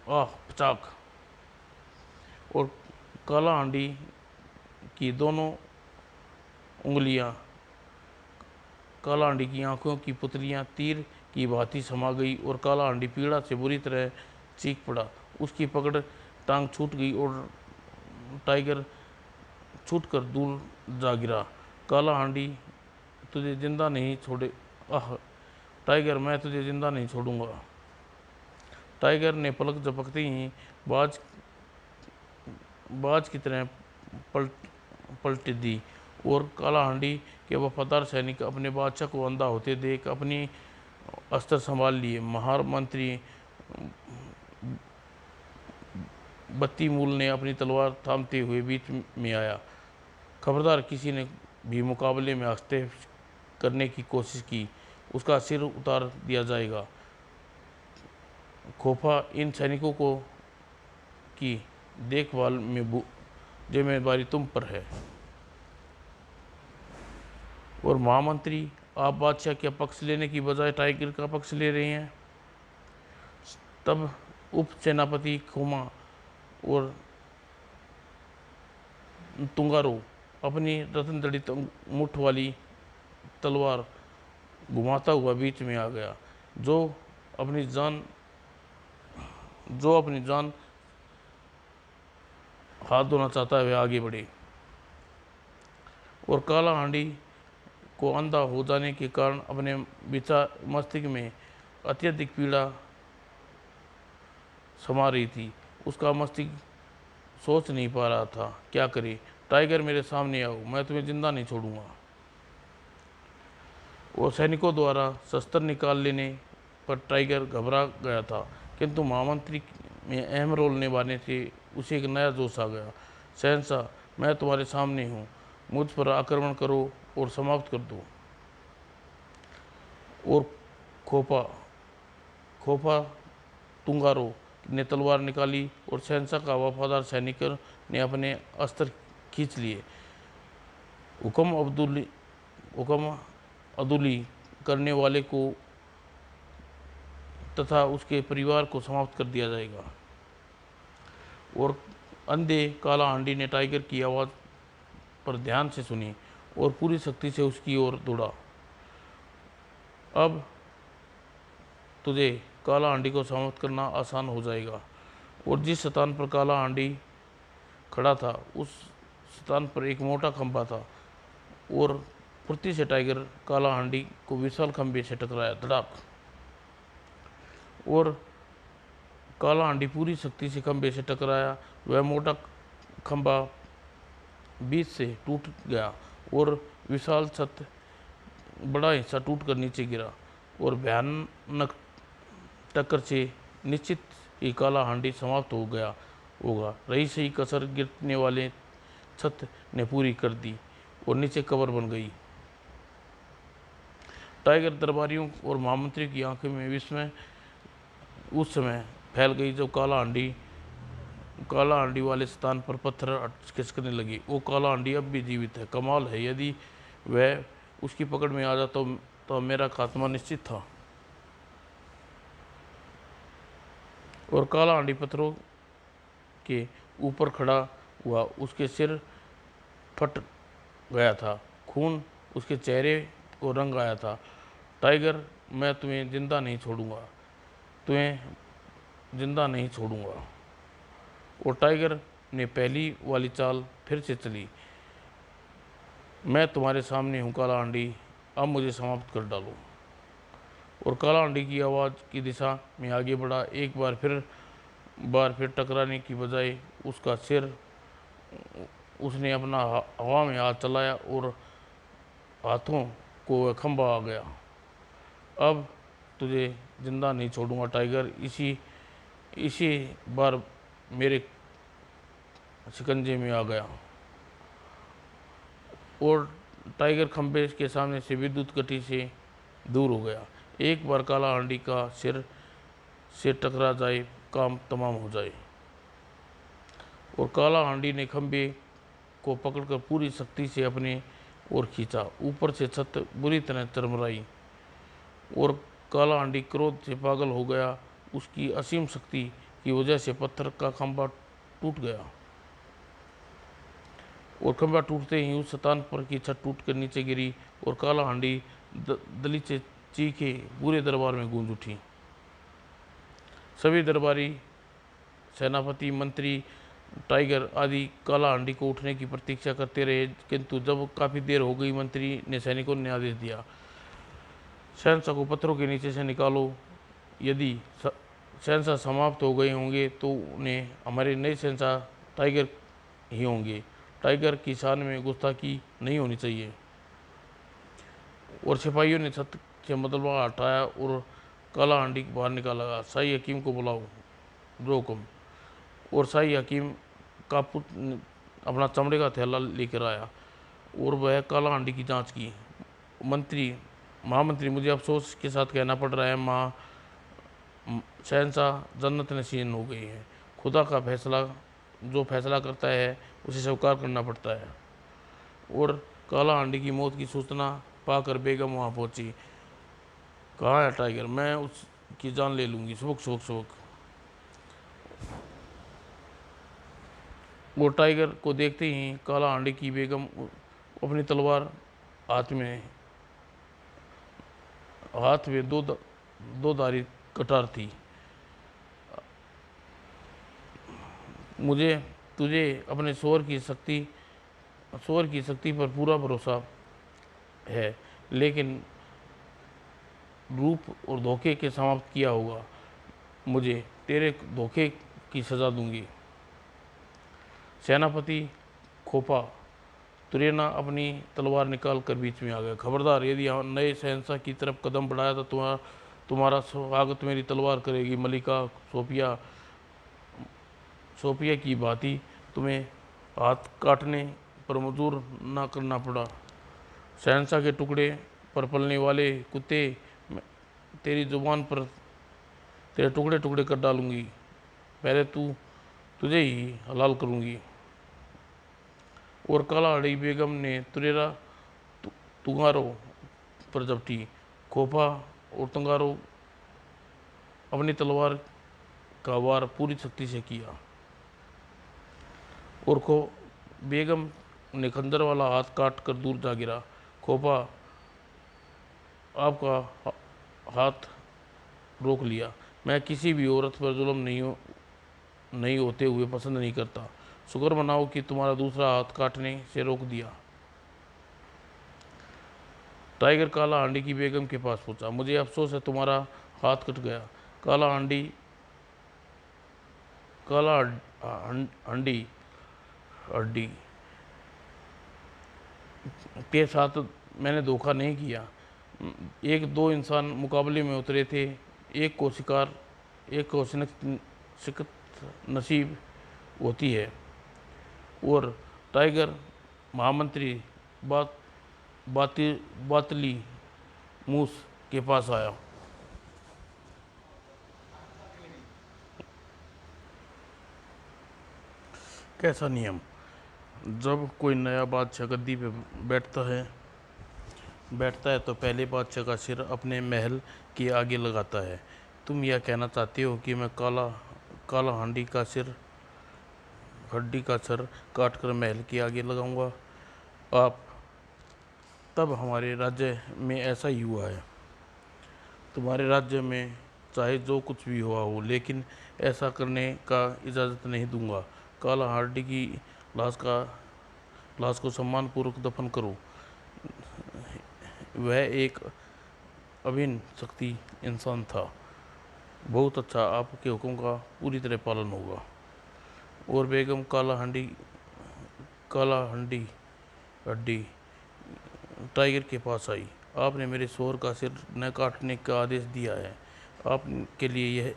पचाक, और काला हांडी की दोनों उंगलियां काला हांडी की आंखों की पुतलियां तीर की भांति समा गई और काला हांडी पीड़ा से बुरी तरह चीख पड़ा। उसकी पकड़ टांग छूट गई और टाइगर छूटकर दूर जा गिरा। काला हांडी, तुझे जिंदा नहीं छोड़े, टाइगर, मैं तुझे जिंदा नहीं छोड़ूंगा। टाइगर ने पलक झपकते ही बाज की तरह पलट दी और काला हांडी के वफादार सैनिक अपने बादशाह को अंधा होते देख अपनी अस्त्र संभाल लिए। महामंत्री बत्तीमूल ने अपनी तलवार थामते हुए बीच में आया। खबरदार, किसी ने भी मुकाबले में हस्तक्षेप करने की कोशिश की, उसका सिर उतार दिया जाएगा। खोफा, इन सैनिकों को की देखभाल में जिम्मेदारी तुम पर है। और महामंत्री, आप बादशाह का पक्ष लेने की बजाय टाइगर का पक्ष ले रहे हैं। तब उप सेनापति खोमा और तुंगारो अपनी रत्न जड़ित मुठ वाली तलवार घुमाता हुआ बीच में आ गया। जो अपनी जान हाथ धोना चाहता है वह आगे बढ़े। और काला हांडी को अंधा हो जाने के कारण अपने विचार मस्तिष्क में अत्यधिक पीड़ा समा रही थी। उसका मस्तिष्क सोच नहीं पा रहा था क्या करे। टाइगर, मेरे सामने आओ, मैं तुम्हें जिंदा नहीं छोड़ूंगा। और सैनिकों द्वारा शस्त्र निकाल लेने पर टाइगर घबरा गया था, किंतु महामंत्री में अहम रोल निभाने से उसे एक नया जोश आ गया। शहंशाह, मैं तुम्हारे सामने हूँ, मुझ पर आक्रमण करो और समाप्त कर दो। और खोफा तुंगारो ने तलवार निकाली और शहंशाह का वफादार सैनिक ने अपने अस्त्र खींच लिए। हुक्म अदुली करने वाले को तथा उसके परिवार को समाप्त कर दिया जाएगा। और अंधे काला हांडी ने टाइगर की आवाज़ पर ध्यान से सुनी और पूरी शक्ति से उसकी ओर दौड़ा। अब तुझे काला हांडी को समाप्त करना आसान हो जाएगा। और जिस स्थान पर काला हांडी खड़ा था उस स्थान पर एक मोटा खंभा था और फुर्ती से टाइगर काला हांडी को विशाल खंभे से टकराया, धड़ाक। और काला हांडी पूरी शक्ति से खंभे से टकराया। वह मोटा खंभा बीच से टूट गया और विशाल छत बड़ा हिस्सा टूटकर नीचे गिरा। और भयानक टक्कर से निश्चित ही काला हांडी समाप्त हो गया होगा। रही सही कसर गिरने वाले छत ने पूरी कर दी और नीचे कब्र बन गई। टाइगर दरबारियों और महामंत्री की आंखों में विस्मय उस समय फैल गई जब काला हांडी वाले स्थान पर पत्थर खिसकने लगे। वो काला हांडी अब भी जीवित है, कमाल है। यदि वह उसकी पकड़ में आ जाता तो मेरा खात्मा निश्चित था। और काला हांडी पत्थरों के ऊपर खड़ा हुआ, उसके सिर फट गया था, खून उसके चेहरे को रंग आया था। टाइगर, मैं तुम्हें जिंदा नहीं छोड़ूंगा, तुम्हें जिंदा नहीं छोड़ूंगा। और टाइगर ने पहली वाली चाल फिर से चली। मैं तुम्हारे सामने हूँ काला हांडी, अब मुझे समाप्त कर डालो। और काला हांडी की आवाज़ की दिशा में आगे बढ़ा। एक बार फिर टकराने की बजाय उसका सिर उसने अपना हवा में हाथ चलाया और हाथों को वह खंभा आ गया। अब तुझे जिंदा नहीं छोड़ूंगा टाइगर, इसी बार मेरे शिकंजे में आ गया। और टाइगर खंभे के सामने से विद्युत गति से दूर हो गया। एक बार काला हांडी का सिर से टकरा जाए, काम तमाम हो जाए। और काला हांडी ने खंभे को पकड़कर पूरी शक्ति से अपने ओर खींचा। ऊपर से छत बुरी तरह चरमराई और काला हांडी क्रोध से पागल हो गया। उसकी असीम शक्ति की वजह से पत्थर का खंभा टूट गया और खंभा टूटते ही उस स्थान पर की छत टूटकर नीचे गिरी और काला हांडी दलित से चीखे पूरे दरबार में गूंज उठी। सभी दरबारी, सेनापति, मंत्री, टाइगर आदि काला हांडी को उठने की प्रतीक्षा करते रहे, किंतु जब काफ़ी देर हो गई, मंत्री ने सैनिकों ने आदेश दिया, शहंशाह को पत्थरों के नीचे से निकालो। यदि शहंशाह समाप्त हो गए होंगे तो उन्हें हमारे नए शहंशाह टाइगर ही होंगे। टाइगर की शान में गुस्ताखी नहीं होनी चाहिए। और सिपाहियों ने छत से मलबा हटाया और काला हांडी बाहर निकाला। शाही हकीम को बुलाओ, जो हुक्म। और शाही हकीम का पुत्र अपना चमड़े का थैला लेकर आया और वह काला हांडी की जांच की। महामंत्री, मुझे अफसोस के साथ कहना पड़ रहा है, शहंशाह जन्नत नशीन हो गई है। खुदा का फैसला जो फैसला करता है उसे स्वीकार करना पड़ता है। और काला हांडी की मौत की सूचना पाकर बेगम वहाँ पहुंची। कहाँ है टाइगर, मैं उसकी जान ले लूँगी, सुबक सुबक सुबक। वो टाइगर को देखते ही काला हांडी की बेगम अपनी तलवार हाथ में दो धारी कटार थी। मुझे तुझे अपने शोर की शक्ति पर पूरा भरोसा है, लेकिन रूप और धोखे के समाप्त किया होगा। मुझे तेरे धोखे की सज़ा दूंगी। सेनापति खोपा तुरेना अपनी तलवार निकाल कर बीच में आ गया। खबरदार, यदि नए शहंशाह की तरफ कदम बढ़ाया तो तुम्हारा स्वागत मेरी तलवार करेगी। मलिका सोफिया की भांति तुम्हें हाथ काटने पर मजबूर ना करना पड़ा। शहंशाह के टुकड़े पर पलने वाले कुत्ते, तेरी जुबान पर तेरे टुकड़े टुकड़े कर डालूंगी। पहले तुझे ही हलाल करूंगी। और काला हांडी बेगम ने तुरेरा तुगारो पर झपटी। खोपा और तंगारो अपनी तलवार का वार पूरी शक्ति से किया और बेगम ने खंजर वाला हाथ काट कर दूर जा गिरा। खोपा आपका हाथ रोक लिया। मैं किसी भी औरत पर जुल्म नहीं होते हुए पसंद नहीं करता। शुक्र मनाओ कि तुम्हारा दूसरा हाथ काटने से रोक दिया। टाइगर काला हांडी की बेगम के पास पहुंचा। मुझे अफसोस है तुम्हारा हाथ कट गया। काला हांडी हड्डी के साथ मैंने धोखा नहीं किया। एक दो इंसान मुकाबले में उतरे थे, एक को शिकत नसीब होती है। और टाइगर महामंत्री बात बातली मूस के पास आया। कैसा नियम? जब कोई नया बादशाह गद्दी पे बैठता है तो पहले बादशाह का सिर अपने महल के आगे लगाता है। तुम यह कहना चाहते हो कि मैं काला हड्डी का सर काट कर महल के आगे लगाऊंगा? आप तब हमारे राज्य में ऐसा ही हुआ है। तुम्हारे राज्य में चाहे जो कुछ भी हुआ हो, लेकिन ऐसा करने का इजाज़त नहीं दूंगा। काला हड्डी की लाश को सम्मानपूर्वक दफन करो। वह एक अभिन्न शक्ति इंसान था। बहुत अच्छा, आपके हुक्म का पूरी तरह पालन होगा। और बेगम काला हड्डी टाइगर के पास आई। आपने मेरे शोहर का सिर न काटने का आदेश दिया है। आपके लिए यह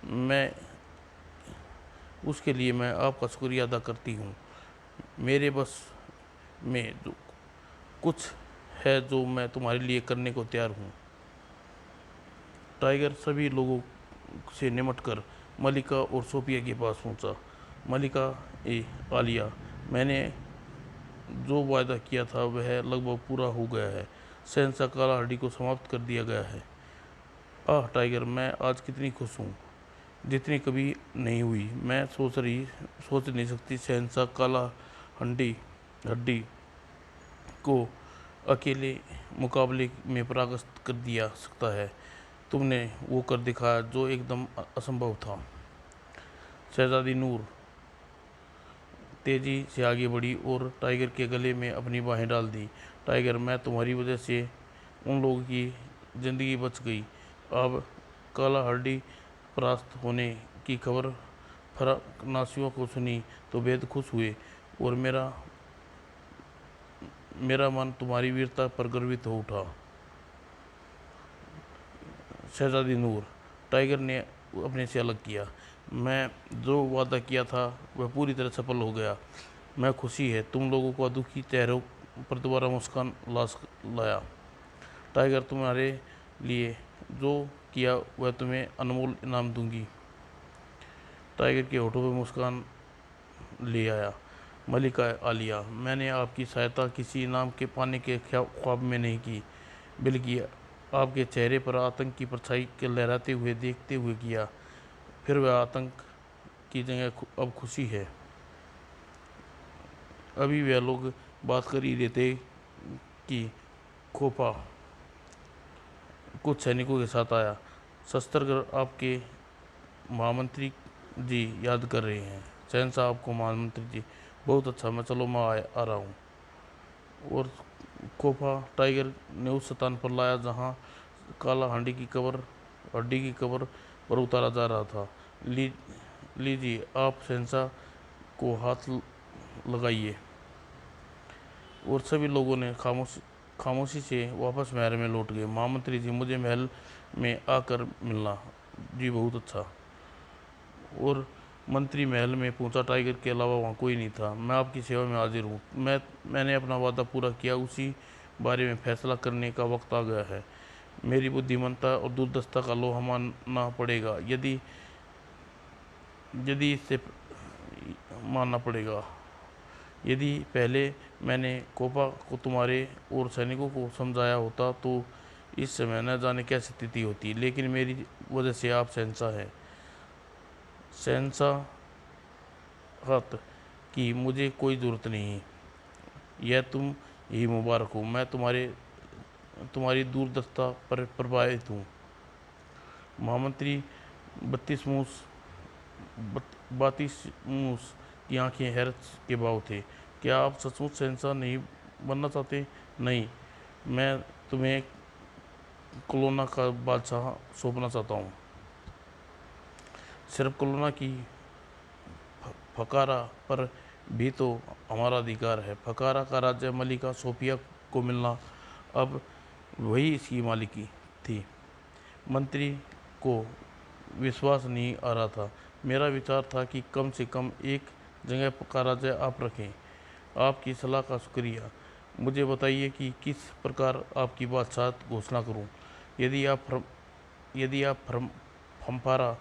मैं उसके लिए मैं आपका शुक्रिया अदा करती हूँ। मेरे बस में जो कुछ है जो मैं तुम्हारे लिए करने को तैयार हूँ। टाइगर सभी लोगों से निमटकर मलिका और सोफिया के पास पहुंचा। मलिका आलिया, मैंने जो वायदा किया था वह लगभग पूरा हो गया है। शहंशाह काला हड्डी को समाप्त कर दिया गया है। आह टाइगर, मैं आज कितनी खुश हूँ जितनी कभी नहीं हुई। मैं सोच नहीं सकती शहंशाह काला हड्डी को अकेले मुकाबले में परास्त कर दिया सकता है। तुमने वो कर दिखाया जो एकदम असंभव था। शहजादी नूर तेजी से आगे बढ़ी और टाइगर के गले में अपनी बाहें डाल दी। टाइगर, मैं तुम्हारी वजह से उन लोगों की ज़िंदगी बच गई। अब काला हड्डी परास्त होने की खबर फराकनासियों को सुनी तो बेहद खुश हुए और मेरा मन तुम्हारी वीरता पर गर्वित हो उठा। शहजादी नूर, टाइगर ने अपने से अलग किया। मैं जो वादा किया था वह पूरी तरह सफल हो गया। मैं खुशी है तुम लोगों को दुखी चेहरों पर दोबारा मुस्कान लाया। टाइगर, तुम्हारे लिए जो किया वह तुम्हें अनमोल इनाम दूंगी। टाइगर के होठों पर मुस्कान ले आया। मलिका आलिया, मैंने आपकी सहायता किसी इनाम के पाने के ख्वाब में नहीं की, बल्कि आपके चेहरे पर आतंक की परछाई के लहराते हुए देखते हुए किया। फिर वह आतंक की जगह अब खुशी है। अभी वह लोग बात कर ही रहे थे कि खोपा कुछ सैनिकों के साथ आया। शस्त्रगढ़ आपके महामंत्री जी याद कर रहे हैं। शहंशाह आपको महामंत्री जी। बहुत अच्छा, मैं आ रहा हूँ। और खोपा टाइगर ने उस स्थान पर लाया जहाँ काला हड्डी की कब्र पर उतारा जा रहा था। लीजिए, आप शहंशाह को हाथ लगाइए। और सभी लोगों ने खामोशी से वापस महल में लौट गए। महामंत्री जी, मुझे महल में आकर मिलना। जी बहुत अच्छा। और मंत्री महल में पहुंचा। टाइगर के अलावा वहाँ कोई नहीं था। मैं आपकी सेवा में हाजिर हूँ। मैंने अपना वादा पूरा किया, उसी बारे में फैसला करने का वक्त आ गया है। मेरी बुद्धिमत्ता और दुर्दशा का लोहा मानना पड़ेगा। यदि इससे मानना पड़ेगा यदि पहले मैंने कोपा को तुम्हारे और सैनिकों को समझाया होता तो इस समय न जाने क्या स्थिति होती, लेकिन मेरी वजह से आप शहंशाह हैं। शहंशाहत की मुझे कोई ज़रूरत नहीं, यह तुम यही मुबारक हो। मैं तुम्हारी दूरदर्शिता पर प्रभावित हूँ। महामंत्री बत्तीस मूस बातीस मूस की आंखें हैरत के भाव थे। क्या आप सचमुच शहंशाह नहीं बनना चाहते? नहीं, मैं तुम्हें कोलोना का बादशाह सौंपना चाहता हूँ। सिर्फ कोलोना की फकारा पर भी तो हमारा अधिकार है। फकारा का राज्य मलिका सोफिया को मिलना अब वही इसकी मालिकी थी। मंत्री को विश्वास नहीं आ रहा था। मेरा विचार था कि कम से कम एक जगह का राज्य आप रखें। आपकी सलाह का शुक्रिया। मुझे बताइए कि किस प्रकार आपकी बादशाहत घोषणा करूं। यदि आप फम्पारा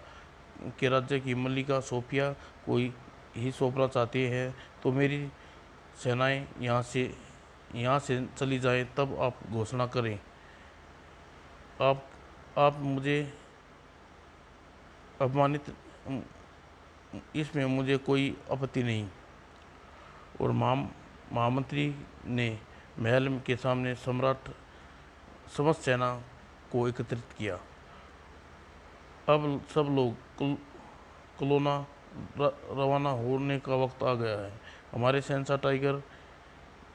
के राज्य की मल्लिका सोफिया को ही सौंपना चाहते हैं तो मेरी सेनाएं यहाँ से चली जाएं, तब आप घोषणा करें। आप आप मुझे अपमानित, इसमें मुझे कोई आपत्ति नहीं। और महामंत्री ने महल के सामने सम्राट समस्त सेना को एकत्रित किया। अब सब लोग कोलोना रवाना होने का वक्त आ गया है। हमारे शहंशाह टाइगर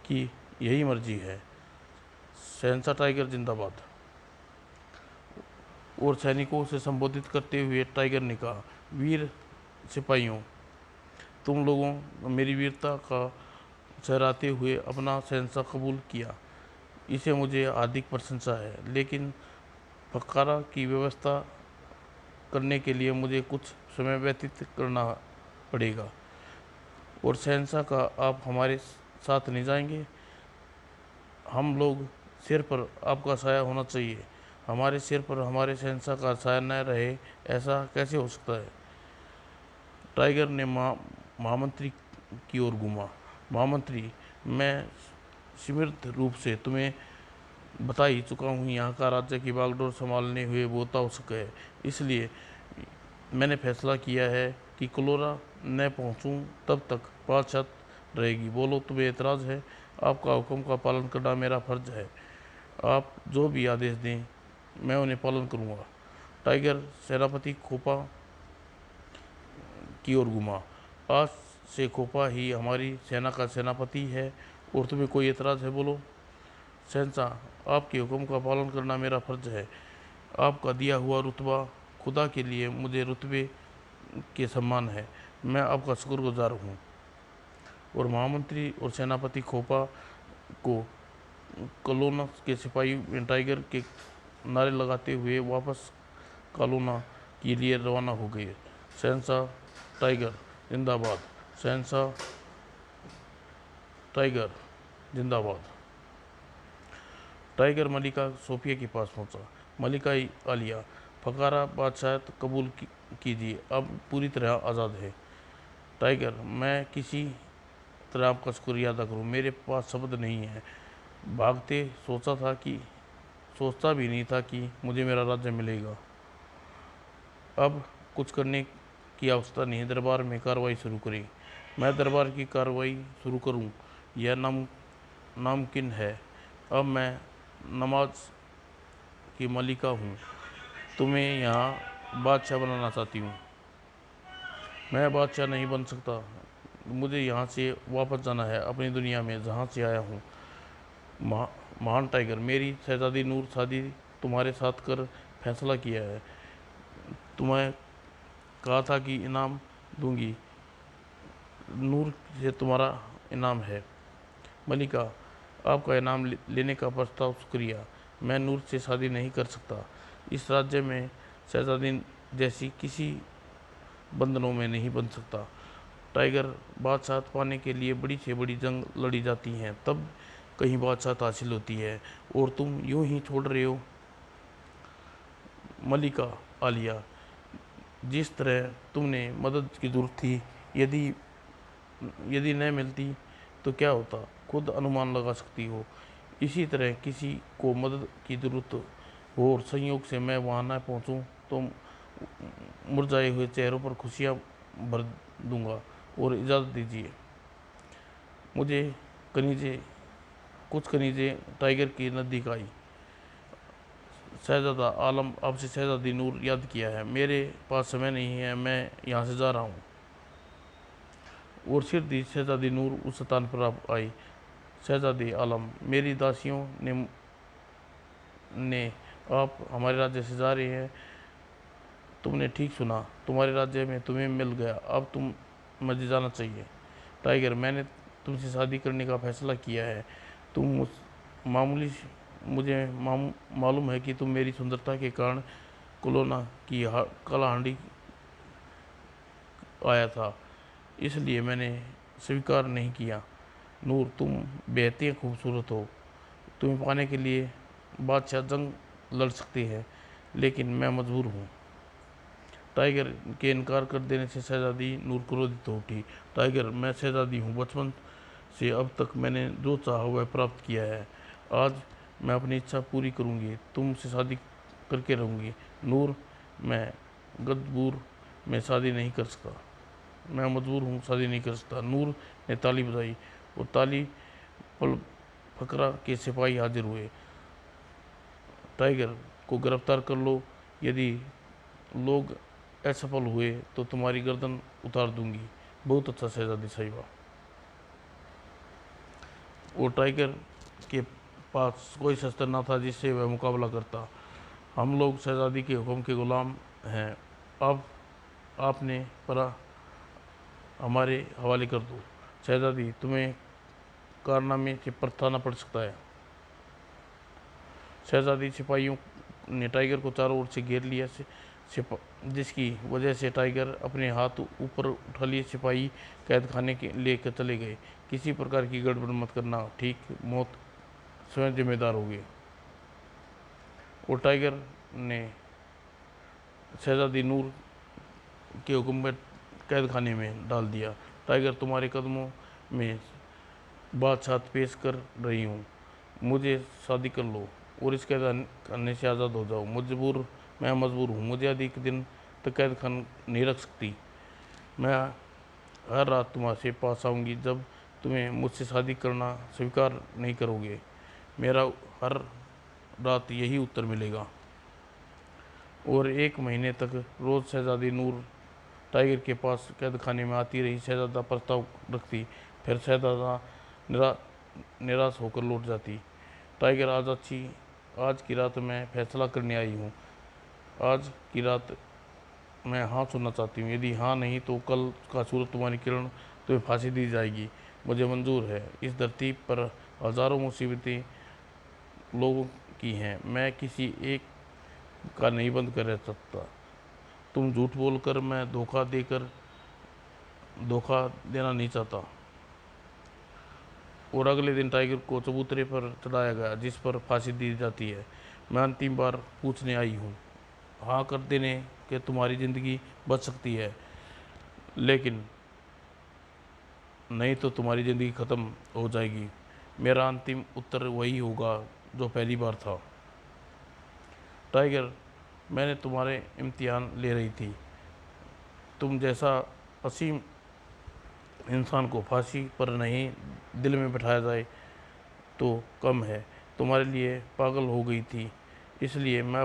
की यही मर्जी है। शहंशाह टाइगर जिंदाबाद। और सैनिकों से संबोधित करते हुए टाइगर ने कहा, वीर सिपाहियों, तुम लोगों मेरी वीरता का सहराते हुए अपना शहंशाह कबूल किया, इसे मुझे हार्दिक प्रशंसा है। लेकिन फकारा की व्यवस्था करने के लिए मुझे कुछ समय व्यतीत करना पड़ेगा। और शहंशाह का आप हमारे साथ नहीं जाएंगे? हम लोग सिर पर आपका साया होना चाहिए। हमारे सिर पर हमारे शहंशाह का साया न रहे, ऐसा कैसे हो सकता है? टाइगर ने महामंत्री की ओर घूमा। महामंत्री, मैं सीमित रूप से तुम्हें बता ही चुका हूँ, यहाँ का राज्य की बागडोर संभालने हुए बहुत आवश्यक है। इसलिए मैंने फैसला किया है कि कोलोरा न पहुँचूँ तब तक बादशाह रहेगी। बोलो, तुम्हें एतराज़ है? आपका हुक्म का पालन करना मेरा फर्ज है। आप जो भी आदेश दें मैं उन्हें पालन करूँगा। टाइगर सेनापति खोपा की ओर घूमा। आज से खोपा ही हमारी सेना का सेनापति है और तुम्हें कोई एतराज़ है? बोलो। शहंशाह, आपके हुक्म का पालन करना मेरा फर्ज है। आपका दिया हुआ रुतबा खुदा के लिए मुझे रुतबे के सम्मान है। मैं आपका शुक्रगुजार हूँ। और महामंत्री और सेनापति खोपा को कोलोना के सिपाही टाइगर के नारे लगाते हुए वापस कोलोना के लिए रवाना हो गए। शहंशाह टाइगर जिंदाबाद। शहंशाह टाइगर जिंदाबाद। टाइगर मलिका सोफिया के पास पहुंचा। मलिका आलिया, फकारा बादशाहत कबूल कीजिए, अब पूरी तरह आज़ाद है। टाइगर, मैं किसी तरह आपका शुक्रिया अदा करूं, मेरे पास शब्द नहीं है। भागते सोचता भी नहीं था कि मुझे मेरा राज्य मिलेगा। अब कुछ करने की आवश्यकता नहीं है, दरबार में कार्रवाई शुरू करें। मैं दरबार की कार्रवाई शुरू करूं, यह नामुमकिन है। अब मैं नमाज की मलिका हूँ, तुम्हें यहाँ बादशाह बनाना चाहती हूँ। मैं बादशाह नहीं बन सकता। मुझे यहाँ से वापस जाना है अपनी दुनिया में जहाँ से आया हूँ। महान टाइगर, मेरी शहजादी नूर शादी तुम्हारे साथ कर फैसला किया है। तुम्हें कहा था कि इनाम दूंगी, नूर से तुम्हारा इनाम है। मलिका, आपका इनाम लेने का प्रस्ताव शुक्रिया। मैं नूर से शादी नहीं कर सकता। इस राज्य में शहजादी जैसी किसी बंधनों में नहीं बन सकता। टाइगर, बादशाहत पाने के लिए बड़ी से बड़ी जंग लड़ी जाती हैं, तब कहीं बादशाहत हासिल होती है, और तुम यूं ही छोड़ रहे हो। मलिका आलिया, जिस तरह तुमने मदद की जरूरत थी, यदि यदि न मिलती तो क्या होता, खुद अनुमान लगा सकती हो। इसी तरह किसी को मदद की ज़रूरत हो और संयोग से मैं वहाँ न पहुँचूँ तो मुरझाए हुए चेहरों पर खुशियाँ भर दूंगा। और इजाज़त दीजिए मुझे कनीजे कुछ कनीजे टाइगर की नज़दीक आई। शहज़ादा आलम, आपसे शहज़ादी नूर याद किया है। मेरे पास समय नहीं है, मैं यहाँ से जा रहा हूँ। और सिर दी शहज़ादी नूर उस स्थान पर आई। शहज़ादी आलम, मेरी दासियों ने आप हमारे राज्य से जा रहे हैं। तुमने ठीक सुना, तुम्हारे राज्य में तुम्हें मिल गया। अब तुम मुझे जाना चाहिए। टाइगर, मैंने तुमसे शादी करने का फैसला किया है। तुम मामूली मुझे मालूम है कि तुम मेरी सुंदरता के कारण कोलोना की कलाहांडी आया था, इसलिए मैंने स्वीकार नहीं किया। नूर, तुम बेहद ही खूबसूरत हो। तुम्हें पाने के लिए बादशाह जंग लड़ सकती है, लेकिन मैं मजबूर हूँ। टाइगर के इनकार कर देने से शहजादी नूर क्रोधित हो उठी। टाइगर, मैं शहजादी हूँ। बचपन से अब तक मैंने जो चाहा वह प्राप्त किया है। आज मैं अपनी इच्छा पूरी करूँगी, तुमसे शादी करके रहूँगी। नूर, मैं गदबूर में शादी नहीं कर सकता, मैं मजबूर हूँ, शादी नहीं कर सकता। नूर ने ताली बजाई और ताली पल फकरा के सिपाही हाजिर हुए। टाइगर को गिरफ्तार कर लो। यदि लोग असफल हुए तो तुम्हारी गर्दन उतार दूंगी। बहुत अच्छा शहजादी साहिबा। और टाइगर के पास कोई शस्त्र न था जिससे वह मुकाबला करता। हम लोग शहजादी के हुक्म के गुलाम हैं। अब आपने पर हमारे हवाले कर दो। शहजादी, तुम्हें कारनामे से पछताना पड़ सकता है। शहजादी सिपाहियों ने टाइगर को चारों ओर से घेर लिया, जिसकी वजह से टाइगर अपने हाथ ऊपर उठा लिए सिपाही कैद खाने के लेकर चले गए। किसी प्रकार की गड़बड़ मत करना, ठीक? मौत स्वयं जिम्मेदार होगी। और टाइगर ने शहजादी नूर के हुक्म में कैद खाने में डाल दिया। टाइगर, तुम्हारे कदमों में बादशाह पेश कर रही हूँ, मुझे शादी कर लो और इस कैद खाने से आज़ाद हो जाओ। मैं मजबूर हूँ, मुझे अधिक दिन तक कैद खान नहीं रख सकती। मैं हर रात तुम्हारे पास आऊँगी। जब तुम्हें मुझसे शादी करना स्वीकार नहीं करोगे, मेरा हर रात यही उत्तर मिलेगा। और 1 महीने तक रोज़ शहजादी नूर टाइगर के पास कैद खाने में आती रही। शहजादा प्रस्ताव रखती, फिर शहजादा निराश होकर लौट जाती। टाइगर, आज की रात मैं फैसला करने आई हूँ। आज की रात मैं हाँ सुनना चाहती हूँ। यदि हाँ नहीं तो कल का सूरज तुम्हारी किरण तुम्हें फांसी दी जाएगी। मुझे मंजूर है। इस धरती पर हजारों मुसीबतें लोगों की हैं, मैं किसी एक का नहीं बंद कर सकता। तुम झूठ बोलकर मैं धोखा देना नहीं चाहता। और अगले दिन टाइगर को चबूतरे पर चढ़ाया गया, जिस पर फांसी दी जाती है। मैं अंतिम बार पूछने आई हूँ, हाँ कर देने कि तुम्हारी ज़िंदगी बच सकती है, लेकिन नहीं तो तुम्हारी ज़िंदगी ख़त्म हो जाएगी। मेरा अंतिम उत्तर वही होगा जो पहली बार था। टाइगर, मैंने तुम्हारे इम्तिहान ले रही थी। तुम जैसा असीम इंसान को फांसी पर नहीं दिल में बैठाया जाए तो कम है। तुम्हारे लिए पागल हो गई थी, इसलिए मैं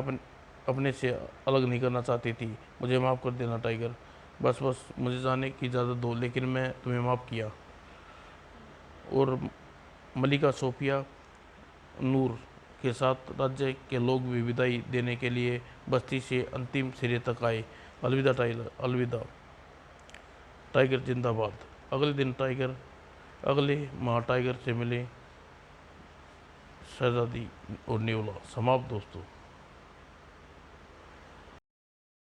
अपने से अलग नहीं करना चाहती थी। मुझे माफ़ कर देना टाइगर। बस मुझे जाने की इजाज़त दो। लेकिन मैं तुम्हें माफ़ किया। और मलिका सोफिया नूर के साथ राज्य के लोग भी विदाई देने के लिए बस्ती से अंतिम सिरे तक आए। अलविदा टाइगर, अलविदा टाइगर जिंदाबाद। अगले माह टाइगर से मिले शहजादी और नेवला। समाप्त दोस्तों।